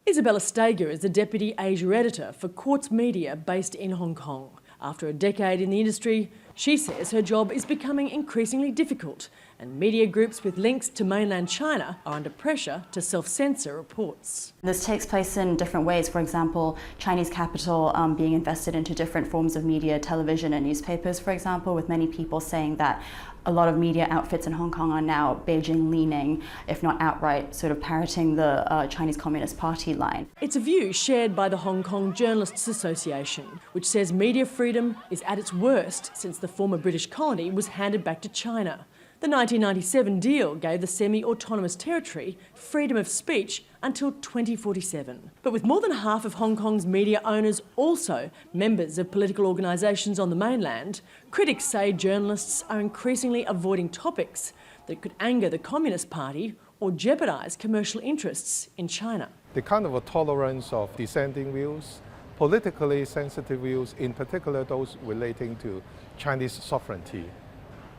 ISABELLA STEGER is the Deputy Asia Editor for QUARTZ Media based in Hong Kong. After a decade in the industry, she says her job is becoming increasingly difficult and media groups with links to mainland China are under pressure to self-censor reports. This takes place in different ways. For example, Chinese capital being invested into different forms of media, television and newspapers, for example, with many people saying that a lot of media outfits in Hong Kong are now Beijing leaning, if not outright sort of parroting the Chinese Communist Party line. It's a view shared by the Hong Kong Journalists Association, which says media freedom is at its worst since the former British colony was handed back to China. The 1997 deal gave the semi-autonomous territory freedom of speech until 2047. But with more than half of Hong Kong's media owners also members of political organisations on the mainland, critics say journalists are increasingly avoiding topics that could anger the Communist Party or jeopardise commercial interests in China. The kind of a tolerance of dissenting views, politically sensitive views, in particular those relating to Chinese sovereignty,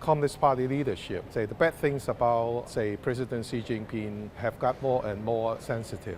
Communist Party leadership, say the bad things about, say, President Xi Jinping have got more and more sensitive.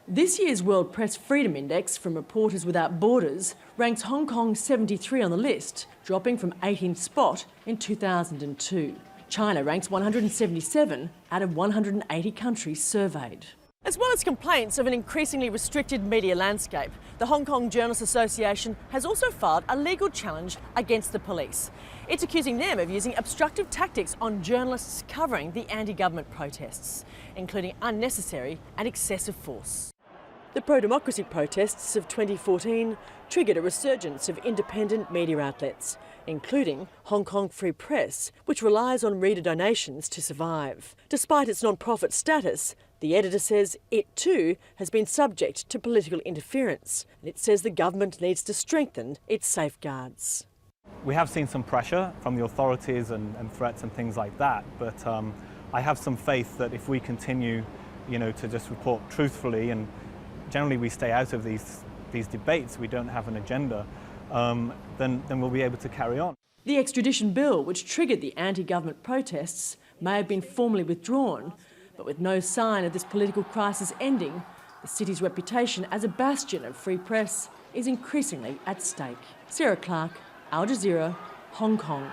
This year's World Press Freedom Index from Reporters Without Borders ranks Hong Kong 73 on the list, dropping from 18th spot in 2002. China ranks 177 out of 180 countries surveyed. As well as complaints of an increasingly restricted media landscape, the Hong Kong Journalists Association has also filed a legal challenge against the police. It's accusing them of using obstructive tactics on journalists covering the anti-government protests, including unnecessary and excessive force. The pro-democracy protests of 2014 triggered a resurgence of independent media outlets, including Hong Kong Free Press, which relies on reader donations to survive. Despite its non-profit status, the editor says it too has been subject to political interference, and it says the government needs to strengthen its safeguards. We have seen some pressure from the authorities and threats and things like that, but I have some faith that if we continue, to just report truthfully, and generally we stay out of these debates, we don't have an agenda, then we'll be able to carry on. The extradition bill, which triggered the anti-government protests, may have been formally withdrawn, but with no sign of this political crisis ending, the city's reputation as a bastion of free press is increasingly at stake. Clarke, Aljazeera, Hong Kong.